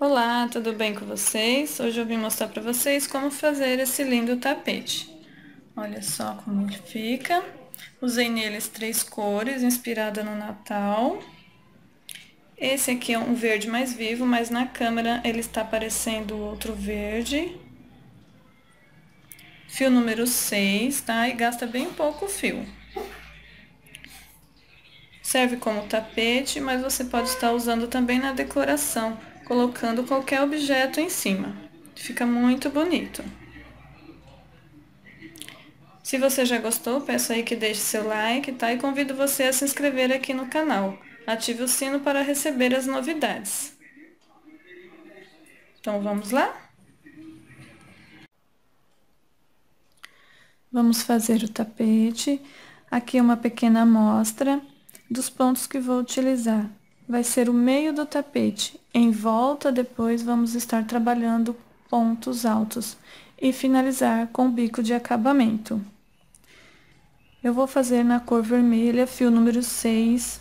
Olá, tudo bem com vocês? Hoje eu vim mostrar para vocês como fazer esse lindo tapete. Olha só como ele fica. Usei neles 3 cores, inspirada no Natal. Esse aqui é um verde mais vivo, mas na câmera ele está parecendo outro verde. Fio número 6, tá? E gasta bem pouco fio. Serve como tapete, mas você pode estar usando também na decoração, colocando qualquer objeto em cima. Fica muito bonito. Se você já gostou, peço aí que deixe seu like, tá? E convido você a se inscrever aqui no canal. Ative o sino para receber as novidades. Então, vamos lá? Vamos fazer o tapete. Aqui uma pequena amostra dos pontos que vou utilizar. Vai ser o meio do tapete. Em volta, depois, vamos estar trabalhando pontos altos. E finalizar com o bico de acabamento. Eu vou fazer na cor vermelha, fio número 6,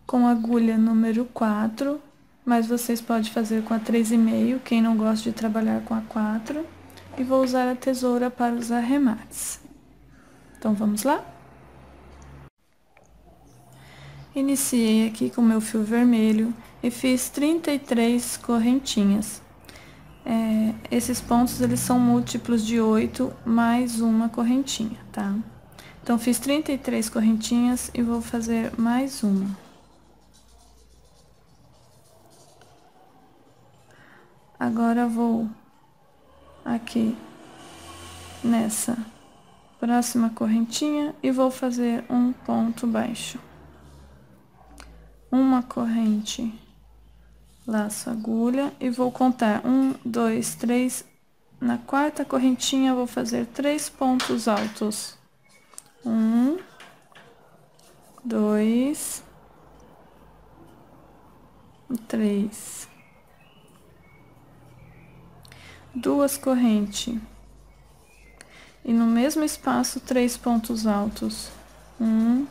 com agulha número 4, mas vocês podem fazer com a 3,5, quem não gosta de trabalhar com a 4. E vou usar a tesoura para os arremates. Então, vamos lá? Iniciei aqui com meu fio vermelho e fiz 33 correntinhas. Esses pontos, eles são múltiplos de 8 mais uma correntinha, tá? Então, fiz 33 correntinhas e vou fazer mais uma. Agora, vou aqui nessa próxima correntinha e vou fazer um ponto baixo. Uma corrente, laço agulha e vou contar 1, 2, 3. Na quarta correntinha, vou fazer 3 pontos altos. 1, 2, 3. 2 correntes. E no mesmo espaço, 3 pontos altos. 1,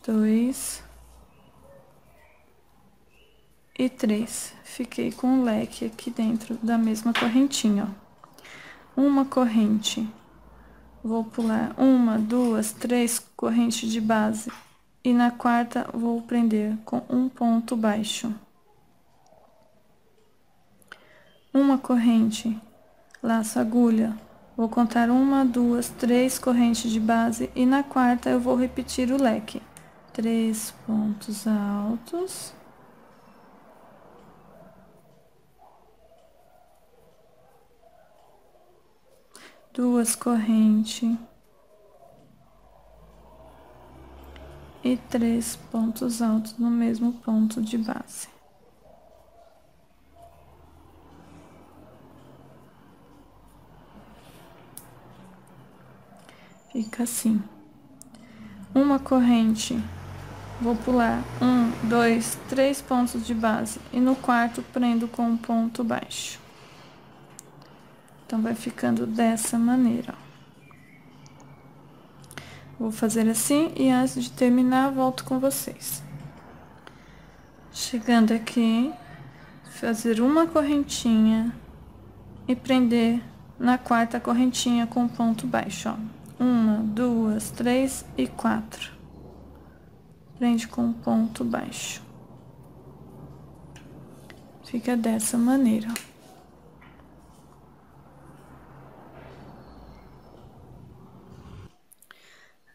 2 e 3. Fiquei com um leque aqui dentro da mesma correntinha, ó. Uma corrente. Vou pular 1, 2, 3 correntes de base. E na quarta, vou prender com um ponto baixo. Uma corrente, laço agulha. Vou contar 1, 2, 3 correntes de base. E na quarta, eu vou repetir o leque. 3 pontos altos. Duas correntes. E 3 pontos altos no mesmo ponto de base. Fica assim. Uma corrente, vou pular 1, 2, 3 pontos de base e no quarto prendo com um ponto baixo. Então, vai ficando dessa maneira, ó. Vou fazer assim e antes de terminar, volto com vocês. Chegando aqui, fazer uma correntinha e prender na quarta correntinha com ponto baixo, ó. 1, 2, 3 e 4. Prende com ponto baixo. Fica dessa maneira, ó.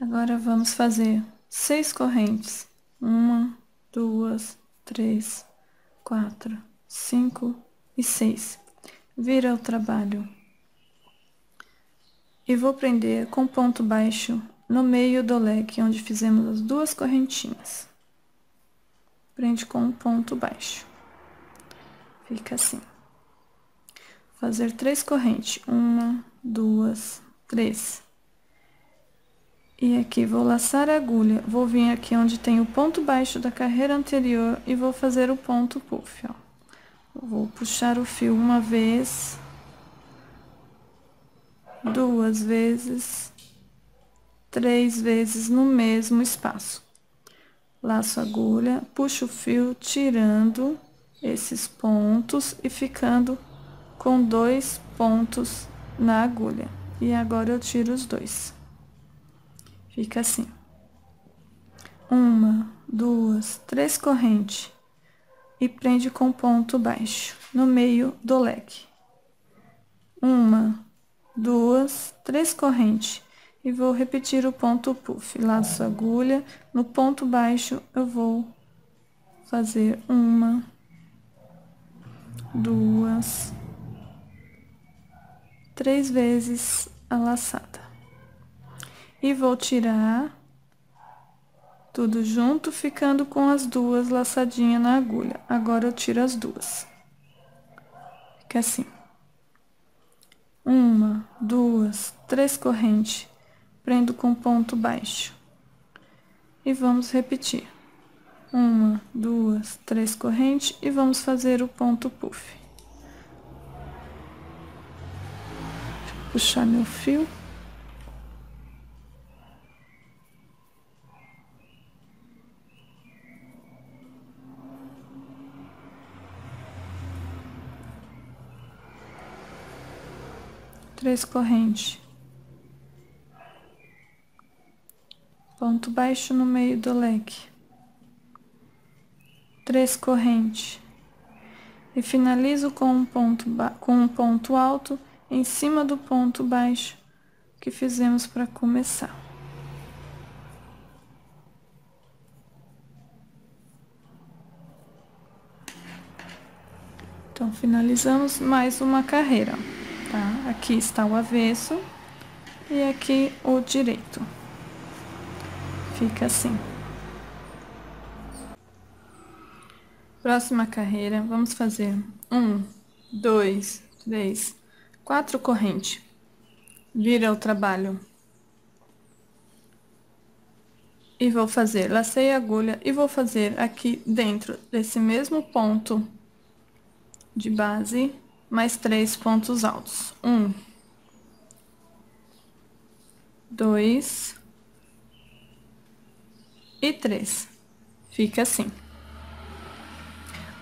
Agora, vamos fazer 6 correntes. 1, 2, 3, 4, 5 e 6. Vira o trabalho. E vou prender com ponto baixo no meio do leque, onde fizemos as 2 correntinhas. Prende com um ponto baixo. Fica assim. Fazer 3 correntes. 1, 2, 3. E aqui, vou laçar a agulha. Vou vir aqui onde tem o ponto baixo da carreira anterior e vou fazer o ponto puff, ó. Vou puxar o fio uma vez, 2 vezes, 3 vezes no mesmo espaço. laço a agulha, puxo o fio, tirando esses pontos e ficando com 2 pontos na agulha. E agora eu tiro os 2. Fica assim. 1, 2, 3 correntes e prende com ponto baixo no meio do leque. 1, 2, 3 correntes e vou repetir o ponto puff. Laço a agulha, no ponto baixo eu vou fazer 1, 2, 3 vezes a laçada. E vou tirar tudo junto, ficando com as 2 laçadinhas na agulha. Agora eu tiro as 2. Fica assim. 1, 2, 3 correntes, prendo com ponto baixo. E vamos repetir. 1, 2, 3 correntes e vamos fazer o ponto puff. Deixa eu puxar meu fio. Três correntes. Ponto baixo no meio do leque. 3 correntes. E finalizo com um ponto alto em cima do ponto baixo que fizemos para começar. Então, finalizamos mais uma carreira, tá? Aqui está o avesso e aqui o direito. Fica assim. Próxima carreira, vamos fazer 1, 2, 3, 4 correntes. Vira o trabalho. E vou fazer, lacei a agulha e vou fazer aqui dentro desse mesmo ponto de base, mais 3 pontos altos. 1, 2 e 3. Fica assim.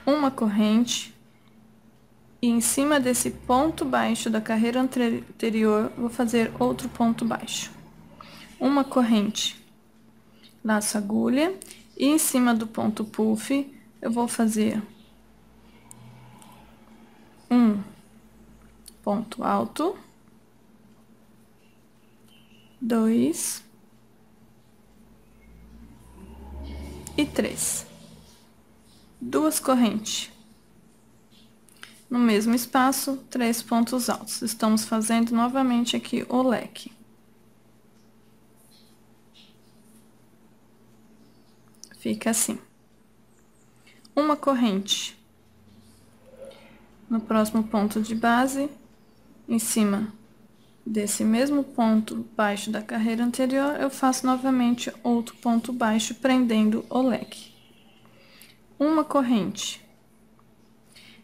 Uma corrente e em cima desse ponto baixo da carreira anterior, vou fazer outro ponto baixo. Uma corrente, laço a agulha e em cima do ponto puff, eu vou fazer um ponto alto, 2 e 3. 2 correntes. No mesmo espaço, 3 pontos altos. Estamos fazendo novamente aqui o leque. Fica assim. Uma corrente. No próximo ponto de base, em cima desse mesmo ponto baixo da carreira anterior, eu faço novamente outro ponto baixo, prendendo o leque. Uma corrente.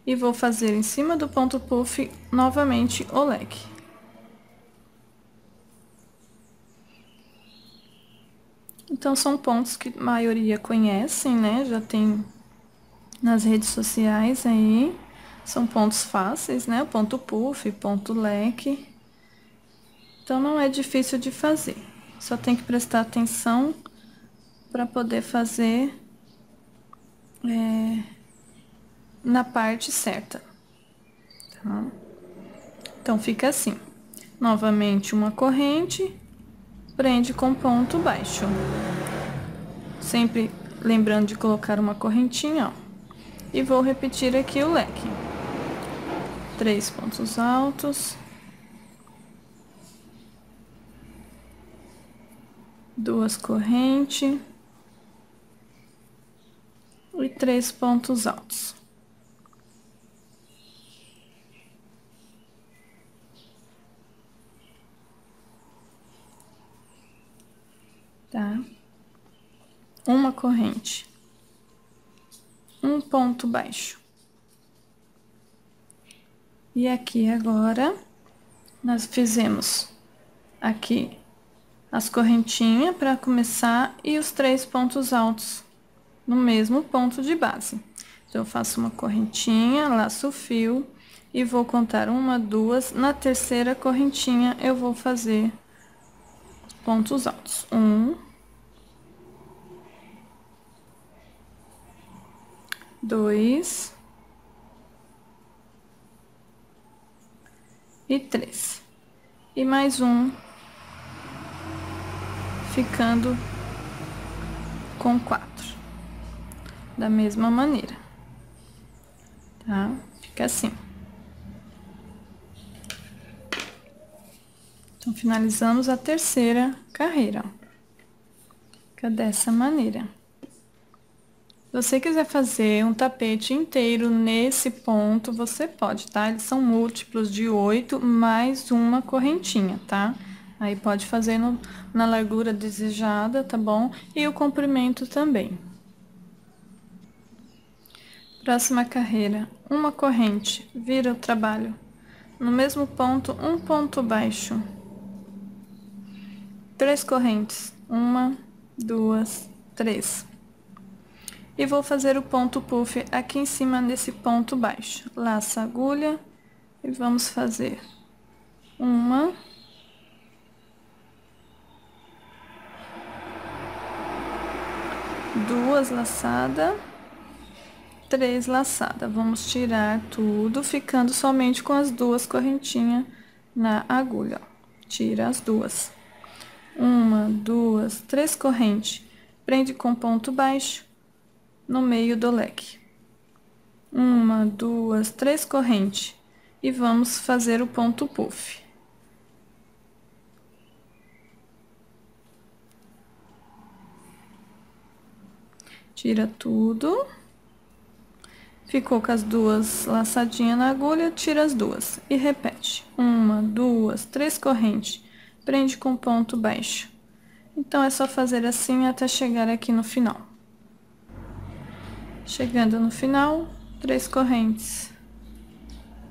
E vou fazer em cima do ponto puff, novamente o leque. Então, são pontos que a maioria conhecem, né? Já tem nas redes sociais aí. São pontos fáceis, né? Ponto puff, ponto leque. Então, não é difícil de fazer. Só tem que prestar atenção para poder fazer na parte certa. Tá? Então, fica assim. Novamente, uma corrente, prende com ponto baixo. Sempre lembrando de colocar uma correntinha, ó. E vou repetir aqui o leque. 3 pontos altos. 2 correntes. E 3 pontos altos. Tá? Uma corrente. Um ponto baixo. E aqui agora, nós fizemos aqui as correntinhas para começar e os 3 pontos altos no mesmo ponto de base. Então, eu faço uma correntinha, laço o fio e vou contar 1, 2. Na terceira correntinha, eu vou fazer os pontos altos. 1, 2 e 3. E mais um, ficando com 4. Da mesma maneira, tá? Fica assim. Então, finalizamos a terceira carreira, ó. Fica dessa maneira. Se você quiser fazer um tapete inteiro nesse ponto, você pode, tá? Eles são múltiplos de 8 mais uma correntinha, tá? Aí pode fazer na largura desejada, tá bom? E o comprimento também. Próxima carreira, uma corrente, vira o trabalho. No mesmo ponto, um ponto baixo. 3 correntes, 1, 2, 3. E vou fazer o ponto puff aqui em cima desse ponto baixo. Laça a agulha e vamos fazer 1, 2 laçadas, 3 laçadas. Vamos tirar tudo, ficando somente com as 2 correntinhas na agulha. Tira as 2. 1, 2, 3 correntes. Prende com ponto baixo no meio do leque. 1, 2, 3 correntes. E vamos fazer o ponto puff. Tira tudo. Ficou com as 2 laçadinhas na agulha, tira as 2 e repete. 1, 2, 3 correntes. Prende com ponto baixo. Então, é só fazer assim até chegar aqui no final. Chegando no final, 3 correntes.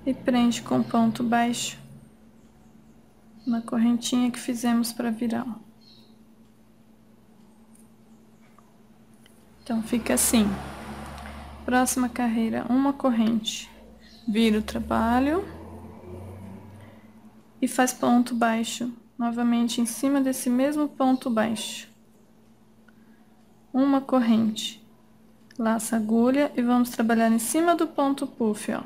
E prende com ponto baixo na correntinha que fizemos para virar. Então, fica assim. Próxima carreira, uma corrente. Vira o trabalho. E faz ponto baixo, novamente em cima desse mesmo ponto baixo. Uma corrente. Laça a agulha e vamos trabalhar em cima do ponto puff, ó.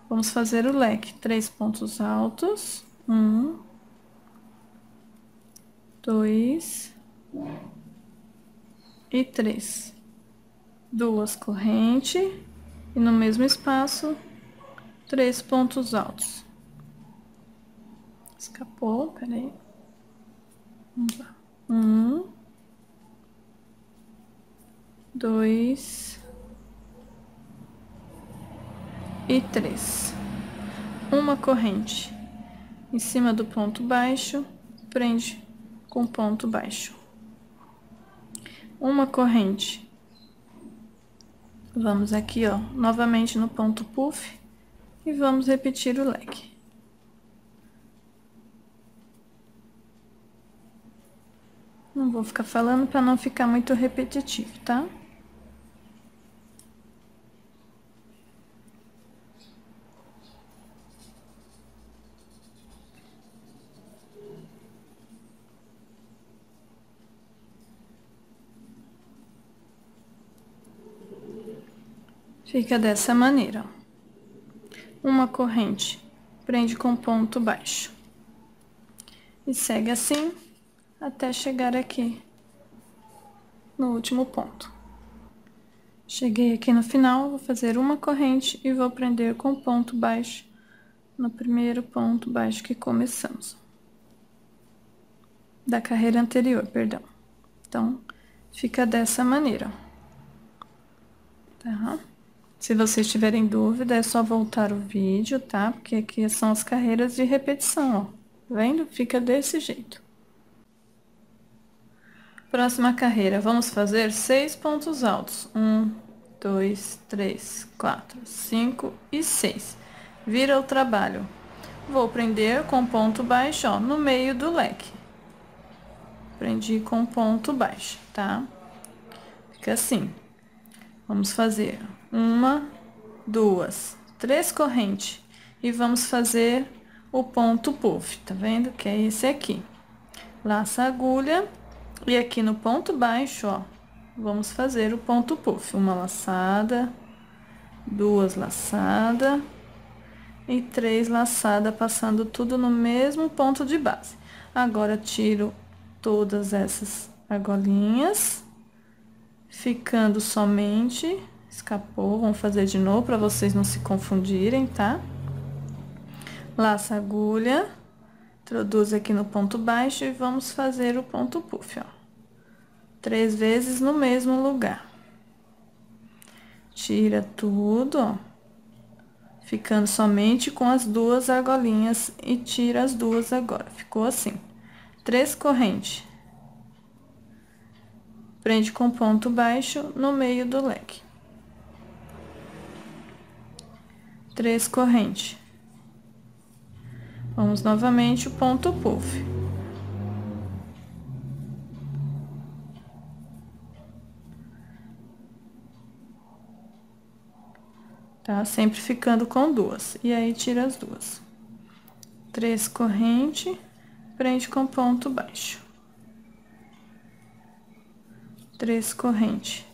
Vamos fazer o leque. 3 pontos altos. 1, 2 e 3. 2 correntes e no mesmo espaço 3 pontos altos. Escapou, peraí. Vamos lá. 1, 2 e 3. Uma corrente em cima do ponto baixo, prende com ponto baixo. Uma corrente. Vamos aqui, ó, novamente no ponto puff e vamos repetir o leque. Não vou ficar falando para não ficar muito repetitivo, tá? Fica dessa maneira, ó. Uma corrente, prende com ponto baixo. E segue assim até chegar aqui no último ponto. Cheguei aqui no final, vou fazer uma corrente e vou prender com ponto baixo no primeiro ponto baixo que começamos. Da carreira anterior, perdão. Então, fica dessa maneira, tá? Se vocês tiverem dúvida, é só voltar o vídeo, tá? Porque aqui são as carreiras de repetição, ó. Vendo? Fica desse jeito. Próxima carreira, vamos fazer 6 pontos altos. 1, 2, 3, 4, 5 e 6. Vira o trabalho. Vou prender com ponto baixo, ó, no meio do leque. Prendi com ponto baixo, tá? Fica assim. Vamos fazer uma, duas, três correntes e vamos fazer o ponto puff, tá vendo? Que é esse aqui. Laça a agulha e aqui no ponto baixo, ó, vamos fazer o ponto puff. Uma laçada, duas laçadas e três laçadas, passando tudo no mesmo ponto de base. Agora, tiro todas essas argolinhas, ficando somente, escapou, vamos fazer de novo para vocês não se confundirem, tá? Laça a agulha, introduz aqui no ponto baixo e vamos fazer o ponto puff, ó. 3 vezes no mesmo lugar. Tira tudo, ó, ficando somente com as duas argolinhas e tira as duas agora. Ficou assim. 3 correntes. Prende com ponto baixo no meio do leque. 3 correntes. Vamos novamente o ponto puff. Tá? Sempre ficando com duas. E aí, tira as duas. 3 correntes, prende com ponto baixo. 3 correntes.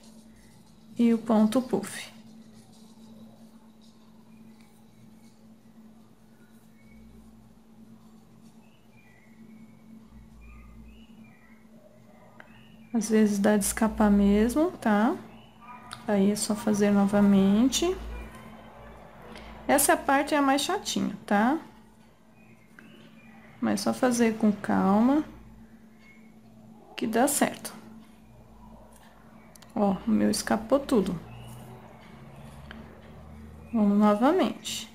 E o ponto puff. Às vezes dá de escapar mesmo, tá? Aí é só fazer novamente. Essa parte é a mais chatinha, tá? Mas só fazer com calma que dá certo. Ó, o meu escapou tudo. Vamos novamente.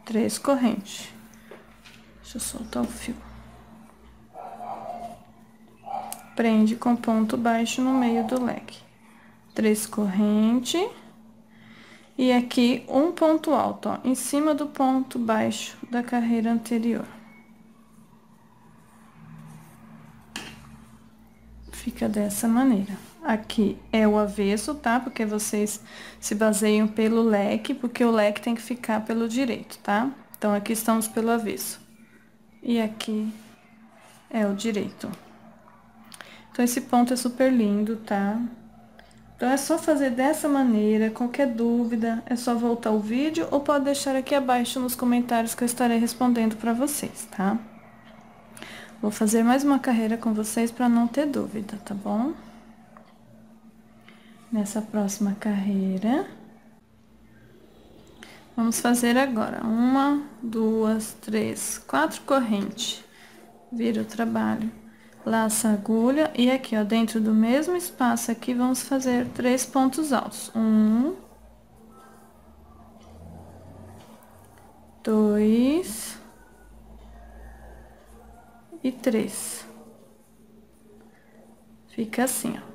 Três correntes. Deixa eu soltar o fio. Prende com ponto baixo no meio do leque. 3 correntes. E aqui um ponto alto, ó, em cima do ponto baixo da carreira anterior. Fica dessa maneira. Aqui é o avesso, tá? Porque vocês se baseiam pelo leque, porque o leque tem que ficar pelo direito, tá? Então, aqui estamos pelo avesso. E aqui é o direito. Então, esse ponto é super lindo, tá? Então, é só fazer dessa maneira. Qualquer dúvida, é só voltar o vídeo ou pode deixar aqui abaixo nos comentários que eu estarei respondendo para vocês, tá? Vou fazer mais uma carreira com vocês para não ter dúvida, tá bom? Nessa próxima carreira, vamos fazer agora uma, duas, três, 4 correntes. Vira o trabalho, laça a agulha e aqui, ó, dentro do mesmo espaço aqui, vamos fazer 3 pontos altos. 1, 2 e 3. Fica assim, ó.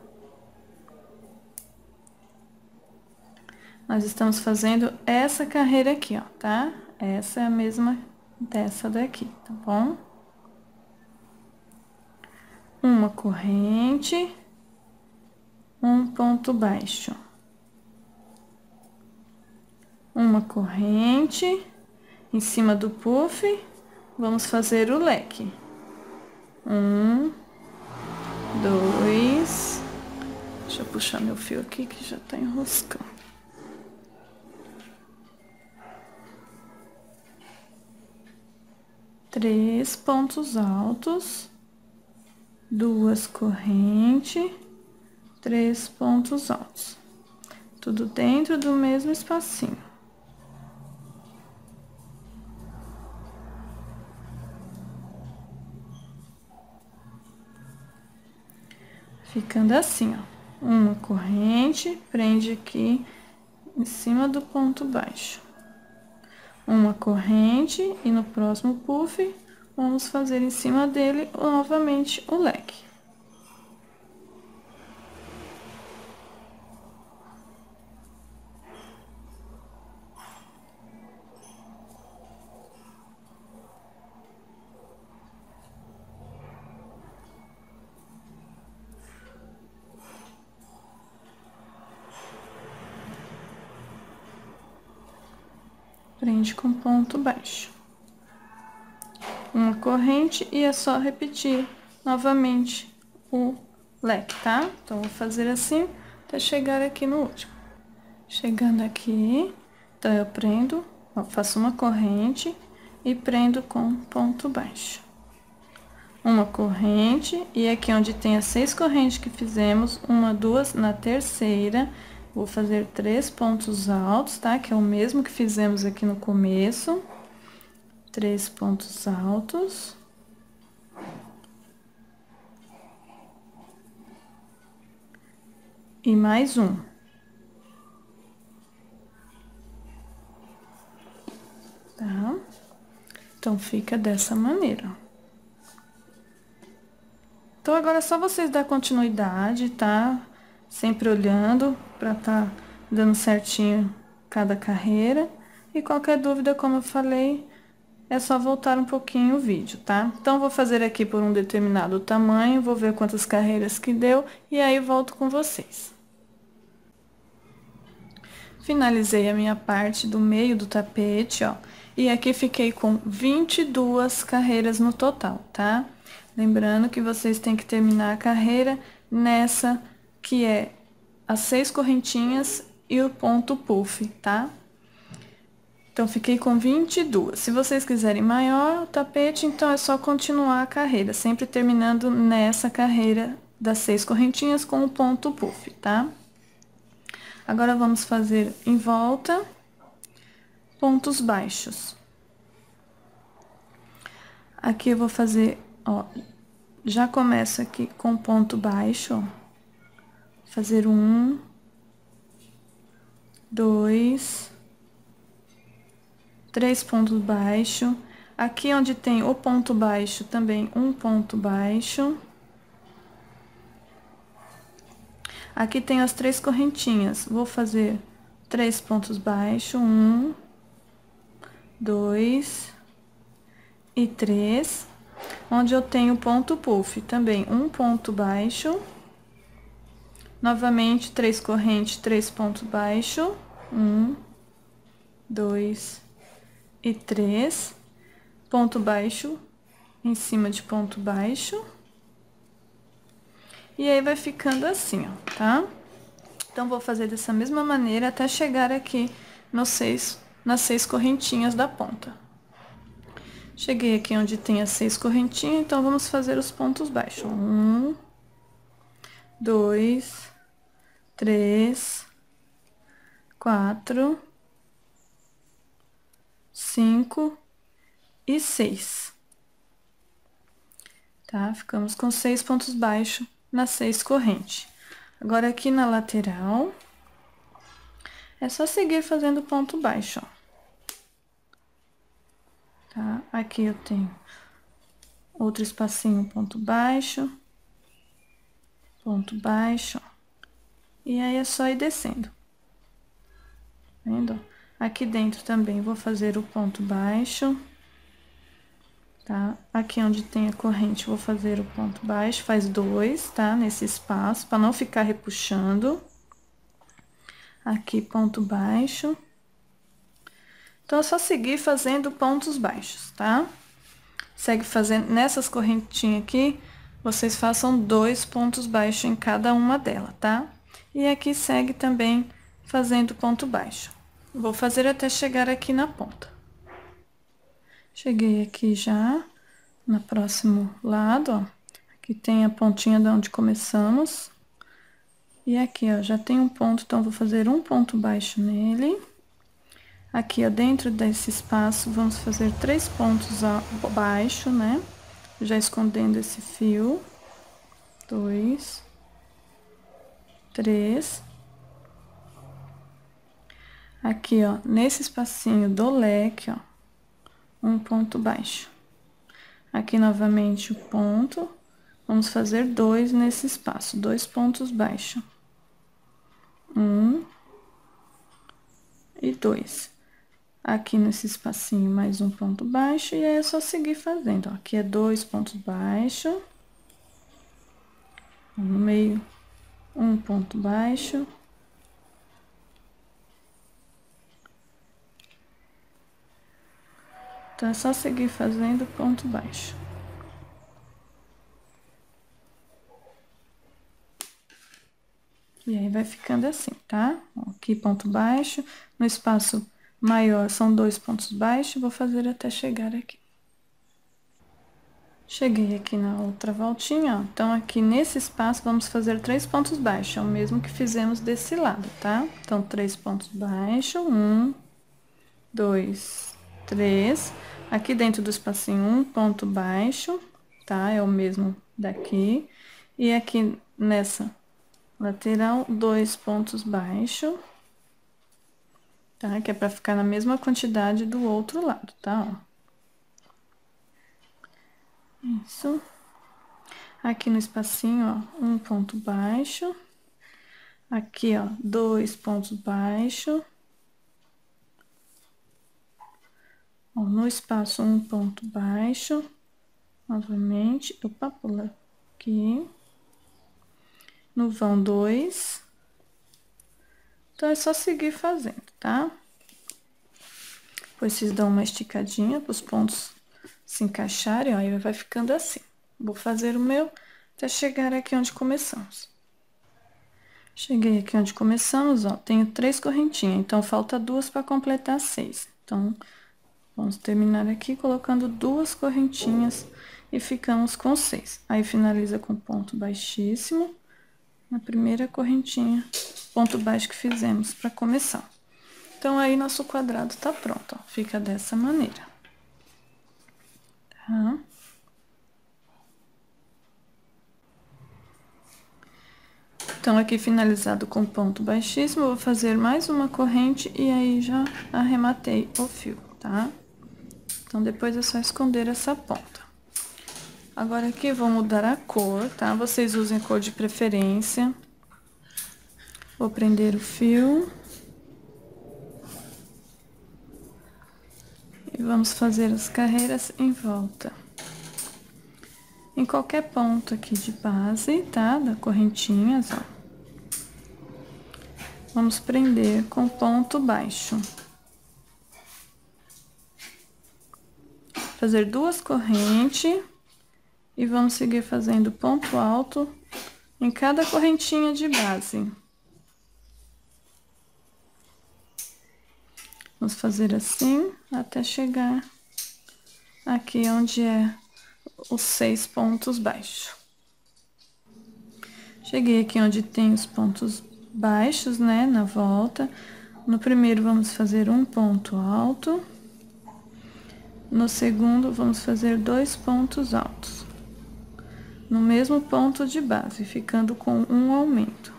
Nós estamos fazendo essa carreira aqui, ó, tá? Essa é a mesma dessa daqui, tá bom? Uma corrente, um ponto baixo. Uma corrente, em cima do puff, vamos fazer o leque. 1, 2, deixa eu puxar meu fio aqui que já tá enroscando. 3 pontos altos, 2 correntes, 3 pontos altos. Tudo dentro do mesmo espacinho. Ficando assim, ó. Uma corrente, prende aqui em cima do ponto baixo. Uma corrente e no próximo puff, vamos fazer em cima dele novamente o leque. prende com ponto baixo. Uma corrente e é só repetir novamente o leque, tá? Então, vou fazer assim até chegar aqui no último. Chegando aqui, então, eu prendo, ó, faço uma corrente e prendo com ponto baixo. Uma corrente, e aqui onde tem as 6 correntes que fizemos, uma, duas, na terceira, vou fazer 3 pontos altos, tá? Que é o mesmo que fizemos aqui no começo. 3 pontos altos. E mais um. Tá? Então, fica dessa maneira, ó. Então, agora é só vocês dar continuidade, tá? Sempre olhando pra tá dando certinho cada carreira. E qualquer dúvida, como eu falei, é só voltar um pouquinho o vídeo, tá? Então, vou fazer aqui por um determinado tamanho, vou ver quantas carreiras que deu e aí volto com vocês. Finalizei a minha parte do meio do tapete, ó. E aqui fiquei com 22 carreiras no total, tá? Lembrando que vocês têm que terminar a carreira nessa que é as 6 correntinhas e o ponto puff, tá? Então, fiquei com 22. Se vocês quiserem maior o tapete, então é só continuar a carreira, sempre terminando nessa carreira das 6 correntinhas com o ponto puff, tá? Agora, vamos fazer em volta pontos baixos. Aqui eu vou fazer, ó, já começo aqui com ponto baixo, ó. Fazer 1, 2, 3 pontos baixos. Aqui onde tem o ponto baixo, também um ponto baixo. Aqui tem as 3 correntinhas, vou fazer 3 pontos baixos, 1, 2 e 3. Onde eu tenho ponto puff, também um ponto baixo. Novamente, 3 correntes, 3 pontos baixos, 1, 2 e 3. Ponto baixo em cima de ponto baixo. E aí, vai ficando assim, ó, tá? Então, vou fazer dessa mesma maneira até chegar aqui nas 6 correntinhas da ponta. Cheguei aqui onde tem as 6 correntinhas, então, vamos fazer os pontos baixos. 1, 2, 3, 4, 5 e 6. Tá? Ficamos com 6 pontos baixos nas 6 correntes. Agora, aqui na lateral, é só seguir fazendo ponto baixo, ó. Tá? Aqui eu tenho outro espacinho, ponto baixo, ó. E aí, é só ir descendo. Tá vendo? Aqui dentro também vou fazer o ponto baixo. Tá? Aqui onde tem a corrente, vou fazer o ponto baixo, faz 2, tá? Nesse espaço, para não ficar repuxando. Aqui, ponto baixo. Então, é só seguir fazendo pontos baixos, tá? Segue fazendo, nessas correntinhas aqui, vocês façam 2 pontos baixos em cada uma delas, tá? E aqui segue também fazendo ponto baixo. Vou fazer até chegar aqui na ponta. Cheguei aqui já, no próximo lado, ó. Aqui tem a pontinha de onde começamos. E aqui, ó, já tem um ponto, então, vou fazer um ponto baixo nele. Aqui, ó, dentro desse espaço, vamos fazer 3 pontos baixo, né? Já escondendo esse fio. 2, 3. Aqui, ó, nesse espacinho do leque, ó, um ponto baixo. Aqui, novamente, o ponto. Vamos fazer 2 nesse espaço, 2 pontos baixos. 1 e 2. Aqui nesse espacinho, mais um ponto baixo, e aí é só seguir fazendo, ó. Aqui é 2 pontos baixos. No meio, um ponto baixo. Então, é só seguir fazendo ponto baixo. E aí, vai ficando assim, tá? Aqui, ponto baixo. No espaço maior, são 2 pontos baixos. Vou fazer até chegar aqui. Cheguei aqui na outra voltinha, ó. Então, aqui nesse espaço, vamos fazer 3 pontos baixos. É o mesmo que fizemos desse lado, tá? Então, 3 pontos baixos. 1, 2, 3. Aqui dentro do espacinho, 1 ponto baixo, tá? É o mesmo daqui. E aqui nessa lateral, 2 pontos baixos, tá? Que é pra ficar na mesma quantidade do outro lado, tá? Ó. Isso. Aqui no espacinho, ó, 1 ponto baixo. Aqui, ó, 2 pontos baixos. Ó, no espaço, 1 ponto baixo. Novamente, opa, pula aqui. No vão, 2. Então, é só seguir fazendo, tá? Depois, vocês dão uma esticadinha para os pontos se encaixarem, ó, aí vai ficando assim. Vou fazer o meu até chegar aqui onde começamos. Cheguei aqui onde começamos, ó, tenho 3 correntinhas, então falta 2 para completar 6. Então, vamos terminar aqui colocando 2 correntinhas e ficamos com 6. Aí, finaliza com ponto baixíssimo na primeira correntinha, ponto baixo que fizemos para começar. Então, aí, nosso quadrado tá pronto, ó, fica dessa maneira. Tá? Então, aqui finalizado com ponto baixíssimo, eu vou fazer mais uma corrente e aí já arrematei o fio, tá? Então, depois é só esconder essa ponta. Agora, aqui vou mudar a cor, tá? Vocês usem a cor de preferência. Vou prender o fio. E vamos fazer as carreiras em volta. Em qualquer ponto aqui de base, tá? Da correntinhas, ó. Vamos prender com ponto baixo. Fazer 2 correntes e vamos seguir fazendo ponto alto em cada correntinha de base. Vamos fazer assim até chegar aqui onde é os 6 pontos baixos. Cheguei aqui onde tem os pontos baixos, né, na volta. No primeiro, vamos fazer um ponto alto. No segundo, vamos fazer 2 pontos altos. No mesmo ponto de base, ficando com um aumento.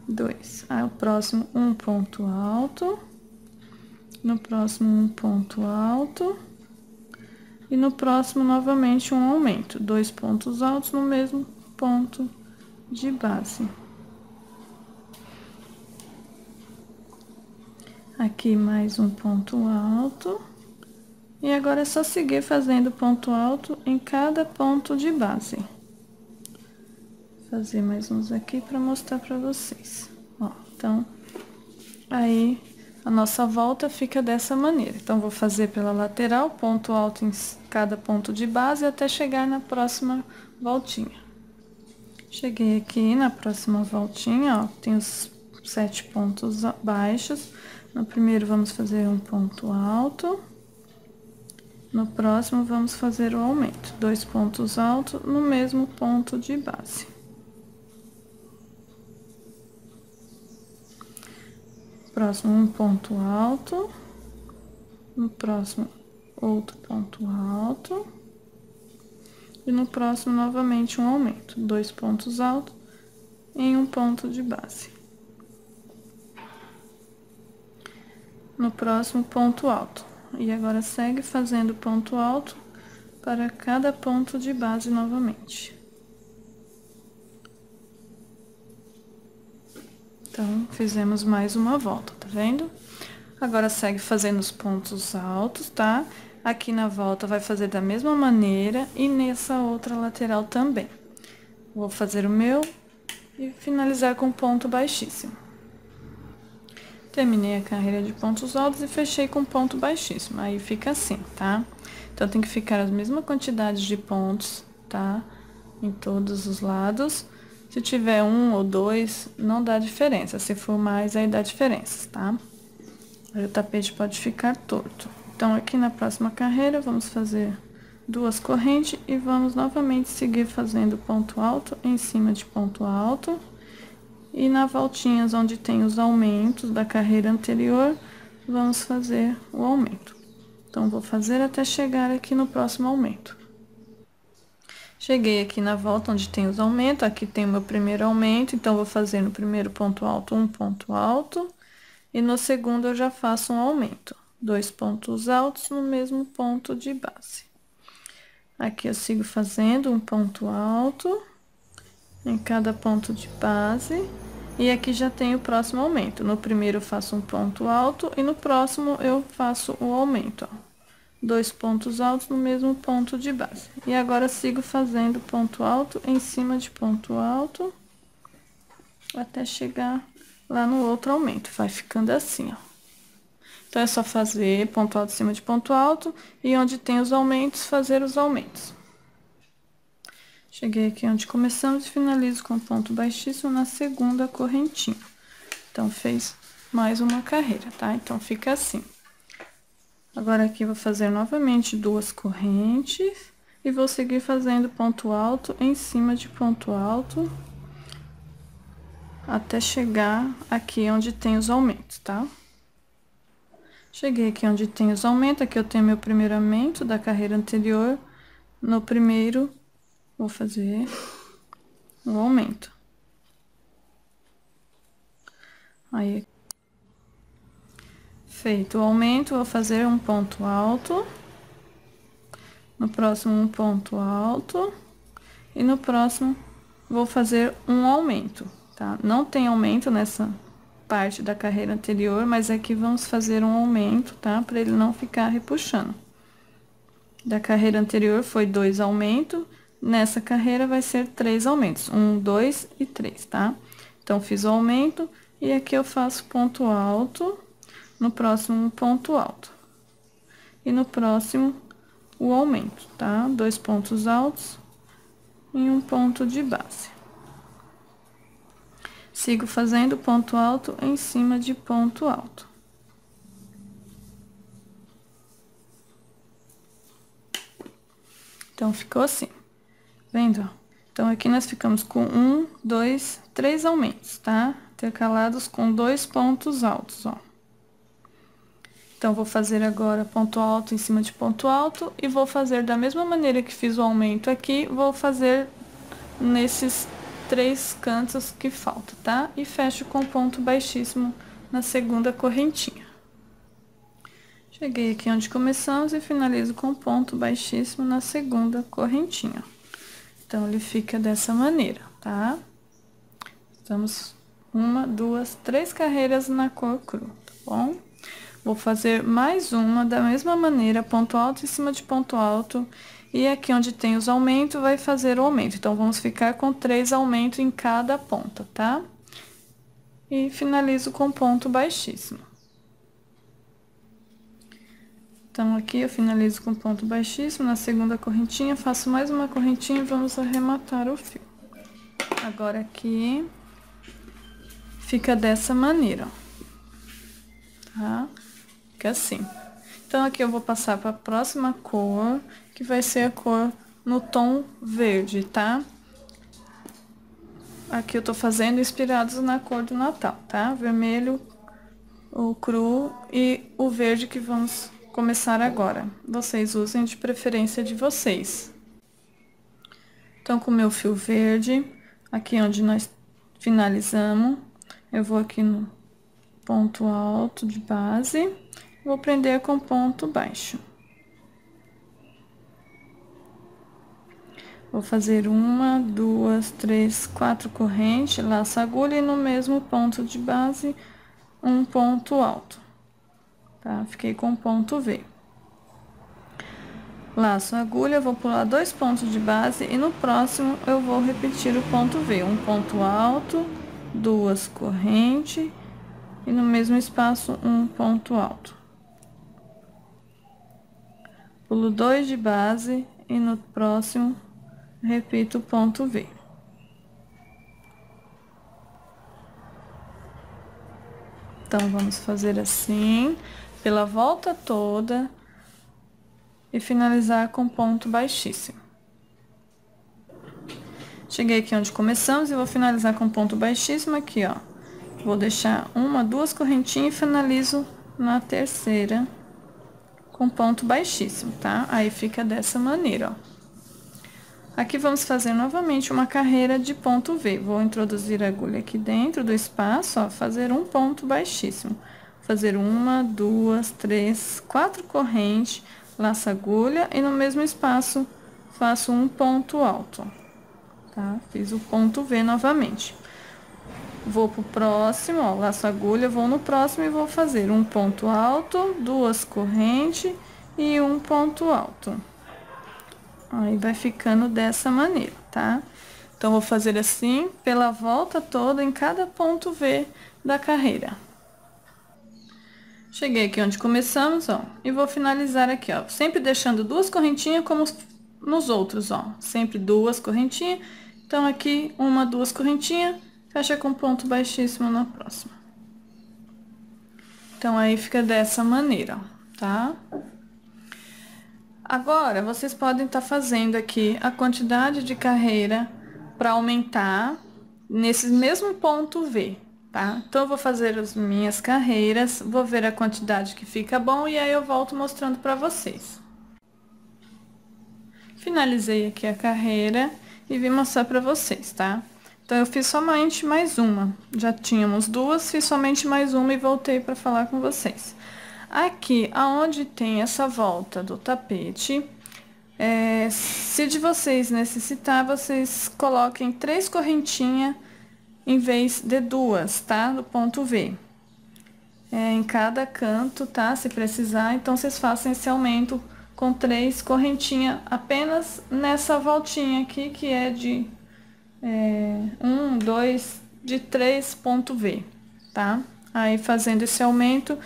2. Aí, o próximo, um ponto alto. No próximo, um ponto alto. E no próximo, novamente, um aumento. 2 pontos altos no mesmo ponto de base. Aqui mais um ponto alto. E agora é só seguir fazendo ponto alto em cada ponto de base. Vou fazer mais uns aqui para mostrar para vocês. Ó, então, aí a nossa volta fica dessa maneira. Então, vou fazer pela lateral, ponto alto em cada ponto de base até chegar na próxima voltinha. Cheguei aqui na próxima voltinha, ó, tem os 7 pontos baixos. No primeiro, vamos fazer um ponto alto. No próximo, vamos fazer o aumento. 2 pontos altos no mesmo ponto de base. Próximo, um ponto alto. No próximo, outro ponto alto. E no próximo, novamente, um aumento. 2 pontos altos em um ponto de base. No próximo, ponto alto. E agora, segue fazendo ponto alto para cada ponto de base novamente. Então, fizemos mais uma volta, tá vendo? Agora, segue fazendo os pontos altos, tá? Aqui na volta, vai fazer da mesma maneira e nessa outra lateral também. Vou fazer o meu e finalizar com ponto baixíssimo. Terminei a carreira de pontos altos e fechei com ponto baixíssimo. Aí fica assim, tá? Então, tem que ficar a mesma quantidade de pontos, tá? Em todos os lados. Se tiver um ou dois, não dá diferença. Se for mais, aí dá diferença, tá? Aí o tapete pode ficar torto. Então, aqui na próxima carreira, vamos fazer 2 correntes e vamos novamente seguir fazendo ponto alto em cima de ponto alto. E na voltinhas onde tem os aumentos da carreira anterior, vamos fazer o aumento. Então, vou fazer até chegar aqui no próximo aumento. Cheguei aqui na volta onde tem os aumentos, aqui tem o meu primeiro aumento, então, vou fazer no primeiro ponto alto um ponto alto, e no segundo eu já faço um aumento, 2 pontos altos no mesmo ponto de base. Aqui eu sigo fazendo um ponto alto em cada ponto de base, e aqui já tem o próximo aumento. No primeiro eu faço um ponto alto e no próximo eu faço o aumento, ó. 2 pontos altos no mesmo ponto de base. E agora sigo fazendo ponto alto em cima de ponto alto até chegar lá no outro aumento. Vai ficando assim, ó. Então, é só fazer ponto alto em cima de ponto alto e onde tem os aumentos, fazer os aumentos. Cheguei aqui onde começamos e finalizo com ponto baixíssimo na segunda correntinha. Então, fez mais uma carreira, tá? Então, fica assim. Agora, aqui, vou fazer novamente 2 correntes e vou seguir fazendo ponto alto em cima de ponto alto até chegar aqui onde tem os aumentos, tá? Cheguei aqui onde tem os aumentos, aqui eu tenho meu primeiro aumento da carreira anterior. No primeiro, vou fazer o aumento. Aí, feito o aumento, vou fazer um ponto alto. No próximo, um ponto alto. E no próximo, vou fazer um aumento, tá? Não tem aumento nessa parte da carreira anterior, mas aqui vamos fazer um aumento, tá? Para ele não ficar repuxando. Da carreira anterior foi 2 aumentos, nessa carreira vai ser 3 aumentos, 1, 2 e 3, tá? Então, fiz o aumento e aqui eu faço ponto alto, no próximo um ponto alto. E no próximo, o aumento, tá? 2 pontos altos e um ponto de base. Sigo fazendo ponto alto em cima de ponto alto. Então, ficou assim, vendo? Então, aqui nós ficamos com 1, 2, 3 aumentos, tá? Intercalados com 2 pontos altos, ó. Então, vou fazer agora ponto alto em cima de ponto alto e vou fazer da mesma maneira que fiz o aumento aqui, vou fazer nesses 3 cantos que faltam, tá? E fecho com ponto baixíssimo na segunda correntinha. Cheguei aqui onde começamos e finalizo com ponto baixíssimo na segunda correntinha. Então, ele fica dessa maneira, tá? Estamos 1, 2, 3 carreiras na cor cru, tá bom? Vou fazer mais uma da mesma maneira, ponto alto em cima de ponto alto. E aqui onde tem os aumentos, vai fazer o aumento. Então, vamos ficar com 3 aumentos em cada ponta, tá? E finalizo com ponto baixíssimo. Então, aqui eu finalizo com ponto baixíssimo, na segunda correntinha, faço mais uma correntinha e vamos arrematar o fio. Agora, aqui, fica dessa maneira, ó. Tá? Fica assim. Então, aqui eu vou passar para a próxima cor, que vai ser a cor no tom verde, tá? Aqui eu tô fazendo inspirados na cor do Natal, tá? Vermelho, o cru e o verde que vamos começar agora. Vocês usem de preferência de vocês. Então, com o meu fio verde, aqui onde nós finalizamos, eu vou aqui no ponto alto de base, vou prender com ponto baixo. Vou fazer 1, 2, 3, 4 correntes, laço a agulha e no mesmo ponto de base, um ponto alto, tá? Fiquei com ponto V. Laço a agulha, vou pular 2 pontos de base e no próximo eu vou repetir o ponto V. Um ponto alto, 2 correntes, e no mesmo espaço um ponto alto. Pulo 2 de base e no próximo repito o ponto V. Então, vamos fazer assim, pela volta toda, e finalizar com ponto baixíssimo. Cheguei aqui onde começamos e vou finalizar com ponto baixíssimo aqui, ó. Vou deixar uma, duas correntinhas e finalizo na terceira com ponto baixíssimo, tá? Aí fica dessa maneira, ó. Aqui vamos fazer novamente uma carreira de ponto V. Vou introduzir a agulha aqui dentro do espaço, ó, fazer um ponto baixíssimo. Fazer uma, duas, três, quatro correntes, laço a agulha e no mesmo espaço faço um ponto alto, tá? Fiz o ponto V novamente. Vou pro próximo, ó, laço a agulha, vou no próximo e vou fazer um ponto alto, duas correntes e um ponto alto. Aí, vai ficando dessa maneira, tá? Então, vou fazer assim, pela volta toda, em cada ponto V da carreira. Cheguei aqui onde começamos, ó, e vou finalizar aqui, ó, sempre deixando duas correntinhas como nos outros, ó. Sempre duas correntinhas. Então, aqui, uma, duas correntinhas, fecha com ponto baixíssimo na próxima. Então, aí fica dessa maneira, ó, tá? Agora, vocês podem estar fazendo aqui a quantidade de carreira para aumentar nesse mesmo ponto V, tá? Então, eu vou fazer as minhas carreiras, vou ver a quantidade que fica bom e aí eu volto mostrando para vocês. Finalizei aqui a carreira e vim mostrar para vocês, tá? Então, eu fiz somente mais uma. Já tínhamos duas, fiz somente mais uma e voltei para falar com vocês. Aqui, aonde tem essa volta do tapete, se de vocês necessitar, vocês coloquem 3 correntinhas em vez de 2, tá? Do ponto V. Em cada canto, tá? Se precisar, então vocês façam esse aumento com 3 correntinhas apenas nessa voltinha aqui, que é de 1, 2, de 3 ponto V, tá? Aí, fazendo esse aumento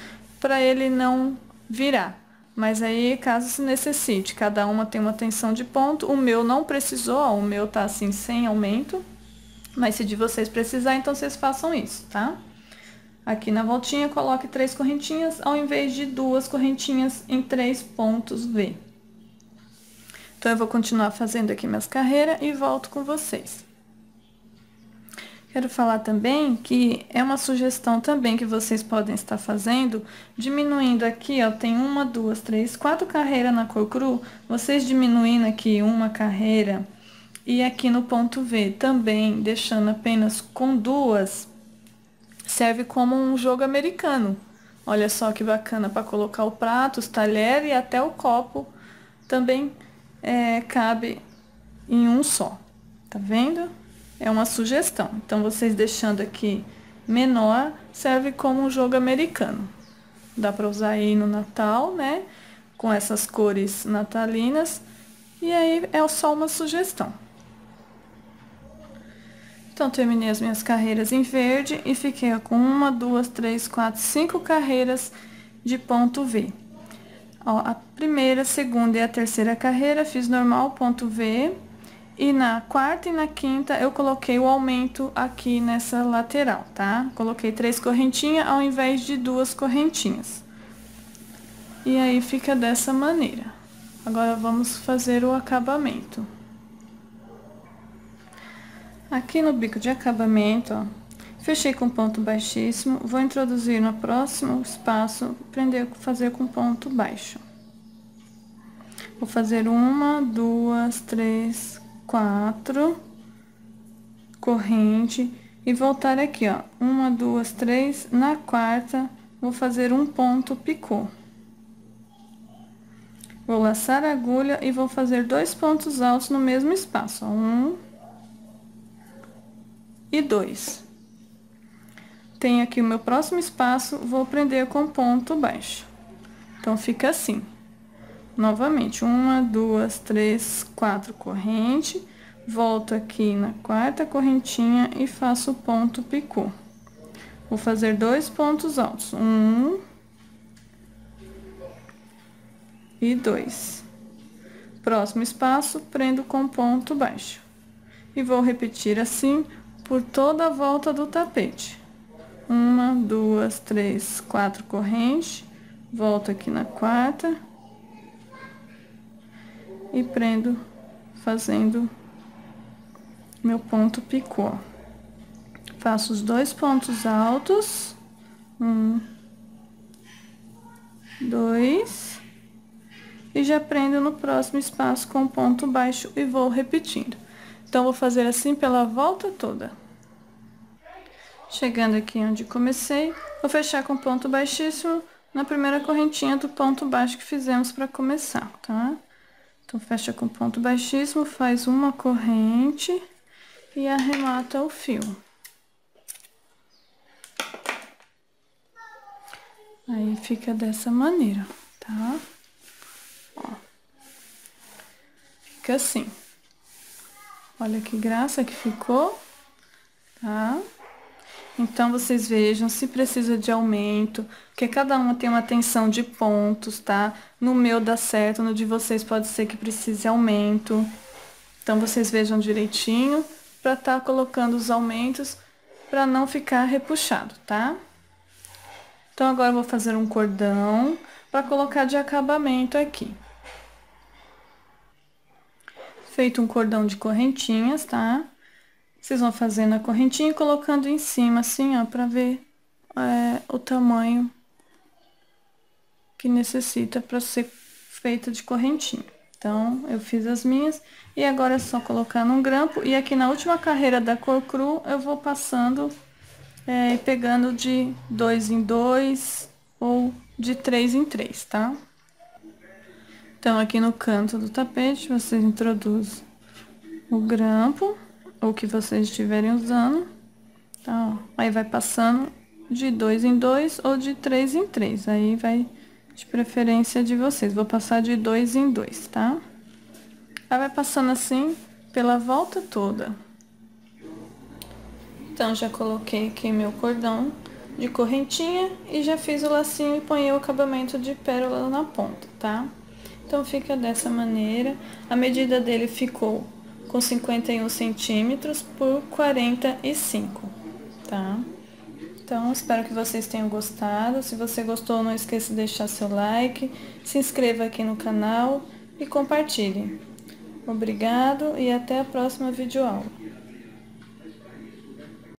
para ele não virar. Mas aí, caso se necessite, cada uma tem uma tensão de ponto. O meu não precisou, ó, o meu tá assim, sem aumento. Mas se de vocês precisar, então vocês façam isso, tá? Aqui na voltinha, coloque 3 correntinhas, ao invés de 2 correntinhas em 3 pontos V. Então, eu vou continuar fazendo aqui minhas carreiras e volto com vocês. Quero falar também que é uma sugestão também que vocês podem estar fazendo, diminuindo aqui, ó, tem 1, 2, 3, 4 carreiras na cor cru, vocês diminuindo aqui uma carreira e aqui no ponto V também deixando apenas com 2, serve como um jogo americano. Olha só que bacana para colocar o prato, os talheres e até o copo também cabe em um só, tá vendo? É uma sugestão. Então, vocês deixando aqui menor, serve como um jogo americano. Dá para usar aí no Natal, né? Com essas cores natalinas. E aí, é só uma sugestão. Então, terminei as minhas carreiras em verde e fiquei com 1, 2, 3, 4, 5 carreiras de ponto V. Ó, a primeira, segunda e a terceira carreira, fiz normal, ponto V. E na quarta e na quinta, eu coloquei o aumento aqui nessa lateral, tá? Coloquei 3 correntinhas ao invés de 2 correntinhas. E aí, fica dessa maneira. Agora, vamos fazer o acabamento. Aqui no bico de acabamento, ó, fechei com ponto baixíssimo, vou introduzir no próximo espaço, fazer com ponto baixo. Vou fazer 1, 2, 3, 4 corrente e voltar aqui, ó, 1, 2, 3, na quarta vou fazer um ponto picô. Vou laçar a agulha e vou fazer 2 pontos altos no mesmo espaço, ó, 1 e 2. Tenho aqui o meu próximo espaço, vou prender com ponto baixo. Então, fica assim. Novamente, 1, 2, 3, 4 corrente, volto aqui na quarta correntinha e faço ponto picô. Vou fazer 2 pontos altos, 1 e 2. Próximo espaço, prendo com ponto baixo. E vou repetir assim por toda a volta do tapete. 1, 2, 3, 4 correntes, volto aqui na quarta e prendo fazendo meu ponto picô. Faço os 2 pontos altos, 1, 2, e já prendo no próximo espaço com ponto baixo e vou repetindo. Então, vou fazer assim pela volta toda. Chegando aqui onde comecei, vou fechar com ponto baixíssimo na primeira correntinha do ponto baixo que fizemos para começar, tá? Então, fecha com ponto baixíssimo, faz uma corrente e arremata o fio. Aí, fica dessa maneira, tá? Ó. Fica assim. Olha que graça que ficou, tá? Então, vocês vejam se precisa de aumento, porque cada uma tem uma tensão de pontos, tá? No meu dá certo, no de vocês pode ser que precise aumento. Então, vocês vejam direitinho para tá colocando os aumentos para não ficar repuxado, tá? Então, agora eu vou fazer um cordão para colocar de acabamento aqui. Feito um cordão de correntinhas, tá? Vocês vão fazendo a correntinha e colocando em cima, assim, ó, pra ver o tamanho que necessita pra ser feita de correntinha. Então, eu fiz as minhas e agora é só colocar num grampo. E aqui na última carreira da cor cru, eu vou passando e pegando de 2 em 2 ou de 3 em 3, tá? Então, aqui no canto do tapete, vocês introduzem o grampo, ou que vocês estiverem usando, tá? Aí vai passando de 2 em 2 ou de 3 em 3, aí vai de preferência de vocês. Vou passar de 2 em 2, tá? Aí vai passando assim pela volta toda. Então, já coloquei aqui meu cordão de correntinha e já fiz o lacinho e ponhei o acabamento de pérola na ponta, tá? Então, fica dessa maneira. A medida dele ficou com 51 centímetros por 45, tá? Então, espero que vocês tenham gostado. Se você gostou, não esqueça de deixar seu like, se inscreva aqui no canal e compartilhe. Obrigado e até a próxima videoaula.